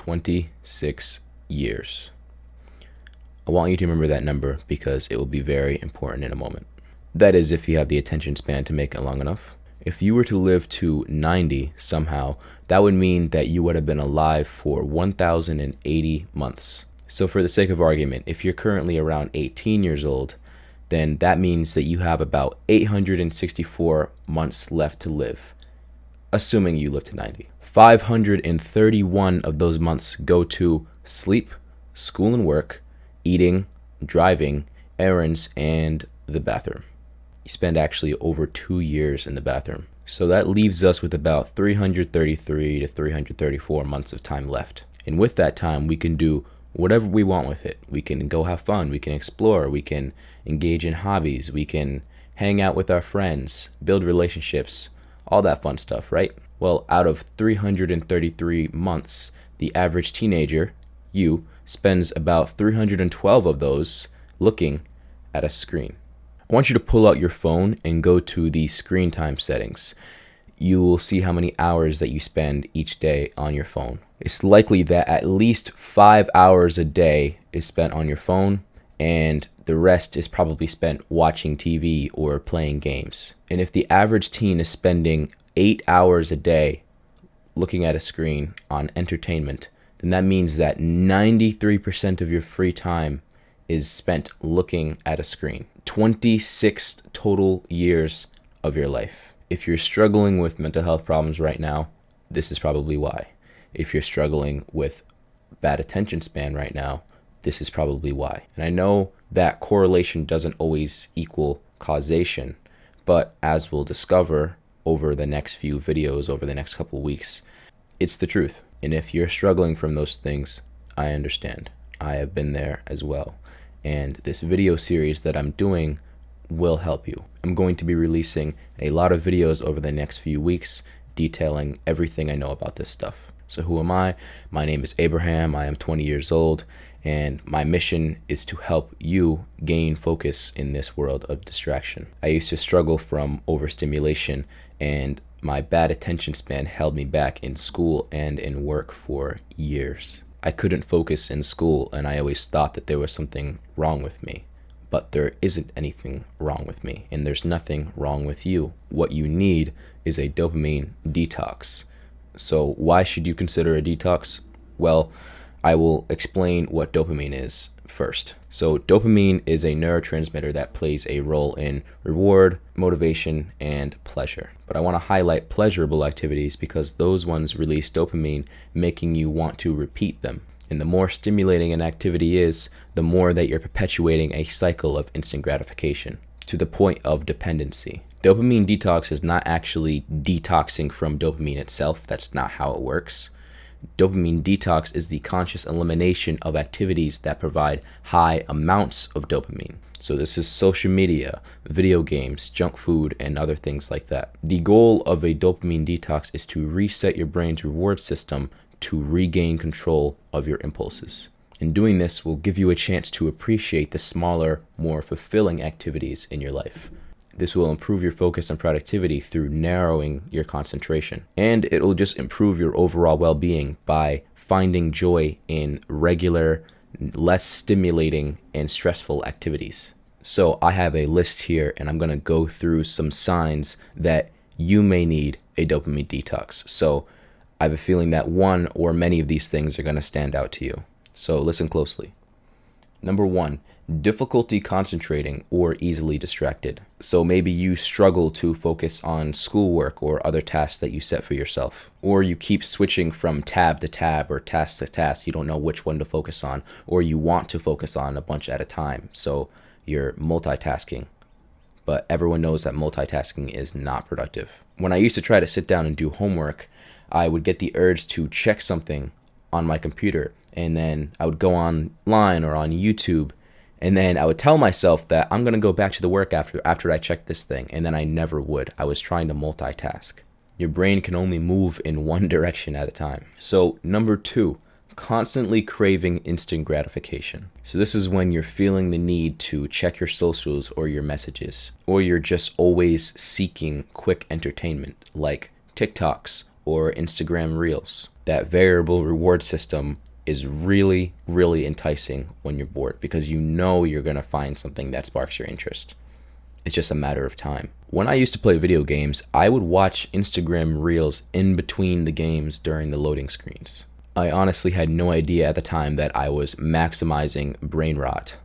26 years. I want you to remember that number because it will be very important in a moment. That is, if you have the attention span to make it long enough. If you were to live to 90 somehow, that would mean that you would have been alive for 1,080 months. So for the sake of argument, if you're currently around 18 years old, then that means that you have about 864 months left to live, assuming you live to 90. 531 of those months go to sleep, school and work, eating, driving, errands, and the bathroom. You spend actually over 2 years in the bathroom. So that leaves us with about 333 to 334 months of time left. And with that time, we can do whatever we want with it. We can go have fun, we can explore, we can engage in hobbies, we can hang out with our friends, build relationships, all that fun stuff, right? Well, out of 333 months, the average teenager, you, spends about 312 of those looking at a screen. I want you to pull out your phone and go to the screen time settings. You will see how many hours that you spend each day on your phone. It's likely that at least 5 hours a day is spent on your phone, and the rest is probably spent watching TV or playing games. And if the average teen is spending 8 hours a day looking at a screen on entertainment, then that means that 93% of your free time is spent looking at a screen. 26 total years of your life. If you're struggling with mental health problems right now, this is probably why. If you're struggling with bad attention span right now, this is probably why. And I know that correlation doesn't always equal causation, but as we'll discover over the next few videos, over the next couple weeks, it's the truth. And if you're struggling from those things, I understand. I have been there as well. And this video series that I'm doing will help you. I'm going to be releasing a lot of videos over the next few weeks detailing everything I know about this stuff. So who am I? My name is Abraham. I am 20 years old, and my mission is to help you gain focus in this world of distraction. I used to struggle from overstimulation, and my bad attention span held me back in school and in work for years. I couldn't focus in school, and I always thought that there was something wrong with me. But there isn't anything wrong with me, and there's nothing wrong with you. What you need is a dopamine detox. So why should you consider a detox? Well, I will explain what dopamine is first. So dopamine is a neurotransmitter that plays a role in reward, motivation, and pleasure. But I want to highlight pleasurable activities because those ones release dopamine, making you want to repeat them. And the more stimulating an activity is, the more that you're perpetuating a cycle of instant gratification to the point of dependency. Dopamine detox is not actually detoxing from dopamine itself. That's not how it works. Dopamine detox is the conscious elimination of activities that provide high amounts of dopamine. So this is social media, video games, junk food, and other things like that. The goal of a dopamine detox is to reset your brain's reward system to regain control of your impulses. And doing this will give you a chance to appreciate the smaller, more fulfilling activities in your life. This will improve your focus and productivity through narrowing your concentration. And it will just improve your overall well-being by finding joy in regular, less stimulating and stressful activities. So I have a list here, and I'm going to go through some signs that you may need a dopamine detox. So I have a feeling that one or many of these things are going to stand out to you. So listen closely. Number 1, difficulty concentrating or easily distracted. So maybe you struggle to focus on schoolwork or other tasks that you set for yourself. Or you keep switching from tab to tab or task to task. You don't know which one to focus on, or you want to focus on a bunch at a time. So you're multitasking. But everyone knows that multitasking is not productive. When I used to try to sit down and do homework, I would get the urge to check something on my computer, and then I would go online or on YouTube, and then I would tell myself that I'm going to go back to the work after I check this thing, and then I never would. I was trying to multitask. Your brain can only move in one direction at a time. So number 2, constantly craving instant gratification. So this is when you're feeling the need to check your socials or your messages, or you're just always seeking quick entertainment like TikToks or Instagram Reels. That variable reward system is really, really enticing when you're bored because you know you're going to find something that sparks your interest. It's just a matter of time. When I used to play video games, I would watch Instagram Reels in between the games during the loading screens. I honestly had no idea at the time that I was maximizing brain rot,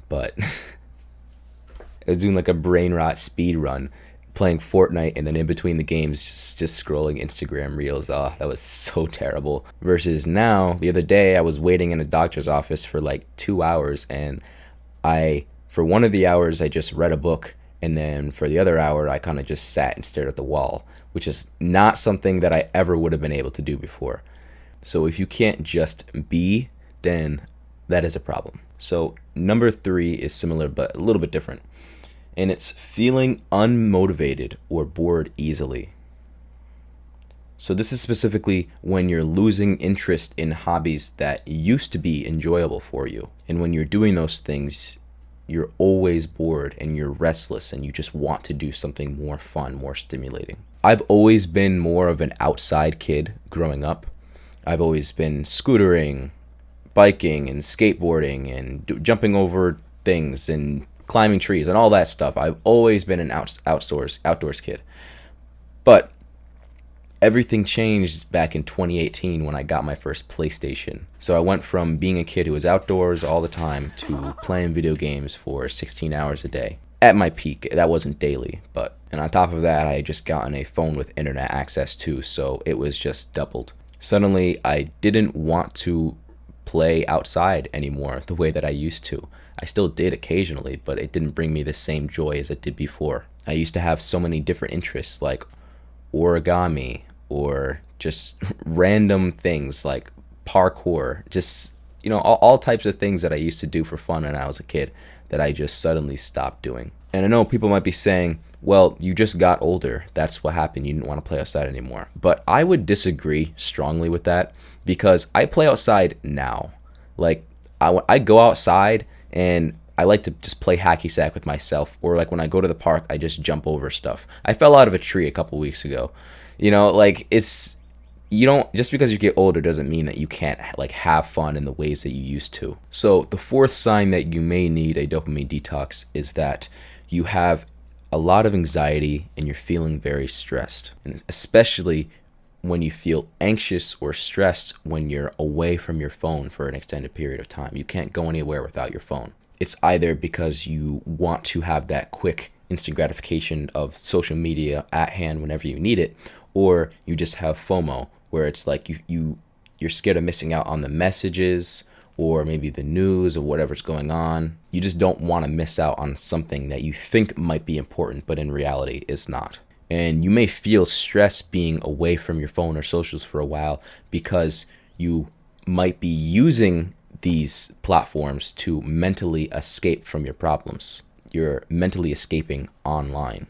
but I was doing like a brain rot speed run, playing Fortnite, and then in between the games, just scrolling Instagram Reels. Oh, that was so terrible. Versus now, the other day, I was waiting in a doctor's office for like 2 hours, and for one of the hours, I just read a book. And then for the other hour, I kind of just sat and stared at the wall, which is not something that I ever would have been able to do before. So if you can't just be, then that is a problem. So number 3 is similar, but a little bit different. And it's feeling unmotivated or bored easily. So this is specifically when you're losing interest in hobbies that used to be enjoyable for you. And when you're doing those things, you're always bored and you're restless and you just want to do something more fun, more stimulating. I've always been more of an outside kid growing up. I've always been scootering, biking and skateboarding and jumping over things and climbing trees and all that stuff. I've always been an outdoors kid. But everything changed back in 2018 when I got my first PlayStation. So I went from being a kid who was outdoors all the time to playing video games for 16 hours a day. At my peak, that wasn't daily, and on top of that, I had just gotten a phone with internet access too, so it was just doubled. Suddenly, I didn't want to play outside anymore the way that I used to. I still did occasionally, but it didn't bring me the same joy as it did before. I used to have so many different interests like origami or just random things like parkour, just all types of things that I used to do for fun when I was a kid that I just suddenly stopped doing. And I know people might be saying, well, you just got older, that's what happened, you didn't want to play outside anymore. But I would disagree strongly with that because I play outside now. Like I go outside and I like to just play hacky sack with myself, or like when I go to the park, I just jump over stuff. I fell out of a tree a couple weeks ago. It's, you don't, just because you get older doesn't mean that you can't like have fun in the ways that you used to. So the 4th sign that you may need a dopamine detox is that you have a lot of anxiety and you're feeling very stressed, and especially when you feel anxious or stressed when you're away from your phone for an extended period of time. You can't go anywhere without your phone. It's either because you want to have that quick instant gratification of social media at hand whenever you need it, or you just have FOMO, where it's like you're scared of missing out on the messages or maybe the news or whatever's going on. You just don't want to miss out on something that you think might be important, but in reality is not. And you may feel stress being away from your phone or socials for a while because you might be using these platforms to mentally escape from your problems. You're mentally escaping online.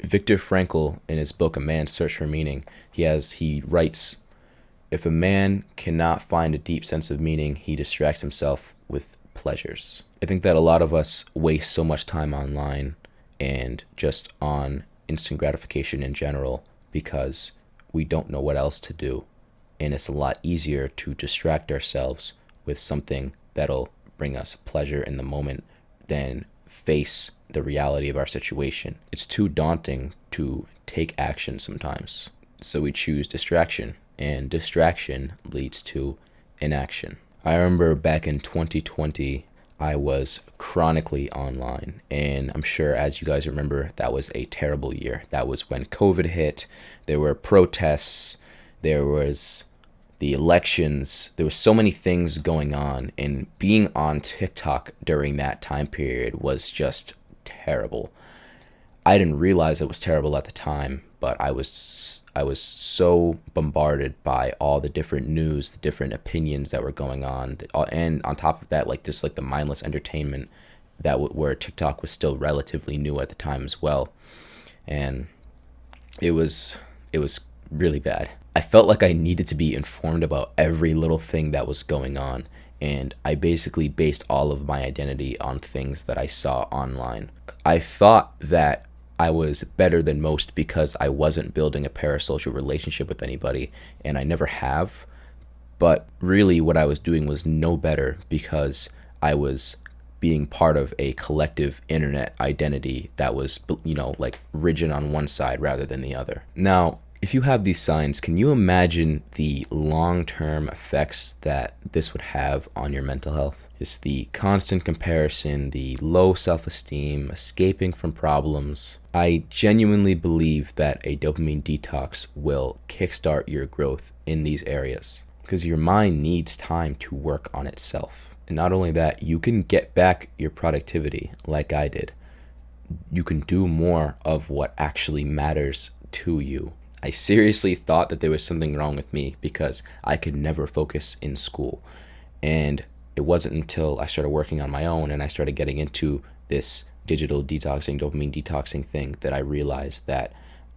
Viktor Frankl, in his book A Man's Search for Meaning, he writes, if a man cannot find a deep sense of meaning, he distracts himself with pleasures. I think that a lot of us waste so much time online and just on instant gratification in general because we don't know what else to do. And it's a lot easier to distract ourselves with something that'll bring us pleasure in the moment than face the reality of our situation. It's too daunting to take action sometimes. So we choose distraction, and distraction leads to inaction. I remember back in 2020, I was chronically online, and I'm sure as you guys remember, that was a terrible year. That was when COVID hit, there were protests, there was the elections, there were so many things going on, and being on TikTok during that time period was just terrible. I didn't realize it was terrible at the time, but I was so bombarded by all the different news, the different opinions that were going on, and on top of that, like just like the mindless entertainment where TikTok was still relatively new at the time as well, and it was really bad. I felt like I needed to be informed about every little thing that was going on, and I basically based all of my identity on things that I saw online. I thought that I was better than most because I wasn't building a parasocial relationship with anybody, and I never have. But really what I was doing was no better because I was being part of a collective internet identity that was, like rigid on one side rather than the other. Now, if you have these signs, can you imagine the long-term effects that this would have on your mental health? It's the constant comparison, the low self-esteem, escaping from problems. I genuinely believe that a dopamine detox will kickstart your growth in these areas because your mind needs time to work on itself. And not only that, you can get back your productivity like I did. You can do more of what actually matters to you. I seriously thought that there was something wrong with me because I could never focus in school. And it wasn't until I started working on my own and I started getting into this digital detoxing, dopamine detoxing thing that I realized that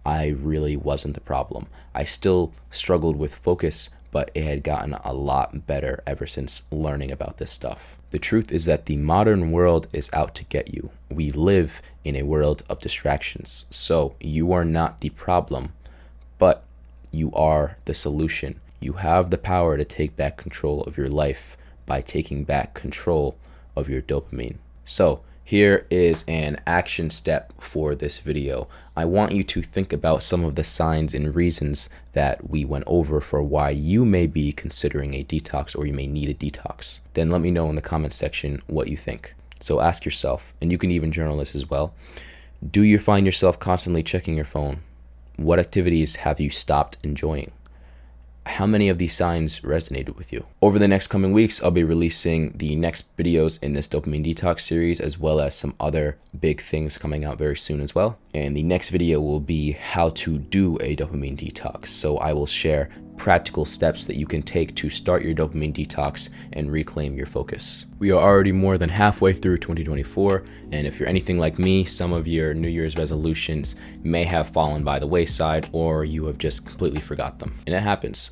I really wasn't the problem. I still struggled with focus, but it had gotten a lot better ever since learning about this stuff. The truth is that the modern world is out to get you. We live in a world of distractions. So you are not the problem, but you are the solution. You have the power to take back control of your life by taking back control of your dopamine. So here is an action step for this video. I want you to think about some of the signs and reasons that we went over for why you may be considering a detox or you may need a detox. Then let me know in the comment section what you think. So ask yourself, and you can even journal this as well, do you find yourself constantly checking your phone? What activities have you stopped enjoying? How many of these signs resonated with you? Over the next coming weeks, I'll be releasing the next videos in this dopamine detox series, as well as some other big things coming out very soon as well. And the next video will be how to do a dopamine detox. So I will share practical steps that you can take to start your dopamine detox and reclaim your focus. We are already more than halfway through 2024, and if you're anything like me, some of your New Year's resolutions may have fallen by the wayside or you have just completely forgot them. And it happens.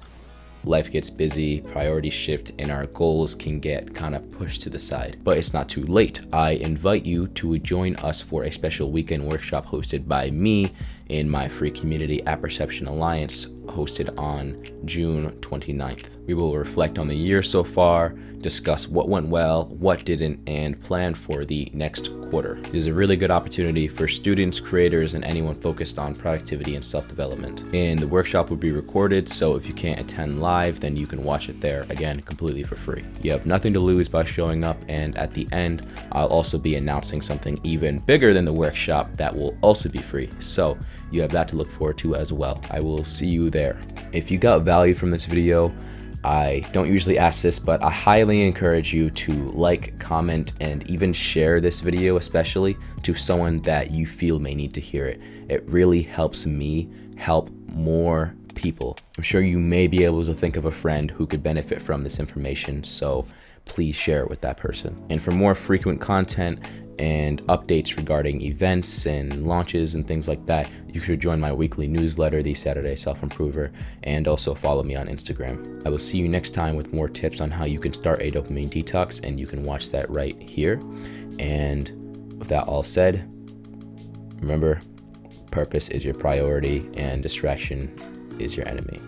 Life gets busy, priorities shift, and our goals can get kind of pushed to the side. But it's not too late. I invite you to join us for a special weekend workshop hosted by me in my free community at Perception Alliance, hosted on June 29th. We will reflect on the year so far, discuss what went well, what didn't, and plan for the next quarter. It is a really good opportunity for students, creators, and anyone focused on productivity and self-development. And the workshop will be recorded, so if you can't attend live, then you can watch it there, again, completely for free. You have nothing to lose by showing up, and at the end, I'll also be announcing something even bigger than the workshop that will also be free. So you have that to look forward to as well. I will see you there. If you got value from this video, I don't usually ask this, but I highly encourage you to like, comment, and even share this video, especially to someone that you feel may need to hear it. It really helps me help more people. I'm sure you may be able to think of a friend who could benefit from this information, so please share it with that person. And for more frequent content and updates regarding events and launches and things like that, you should join my weekly newsletter, The Saturday Self-Improver, and also follow me on Instagram. I will see you next time with more tips on how you can start a dopamine detox, and you can watch that right here. And with that all said, remember, purpose is your priority and distraction is your enemy.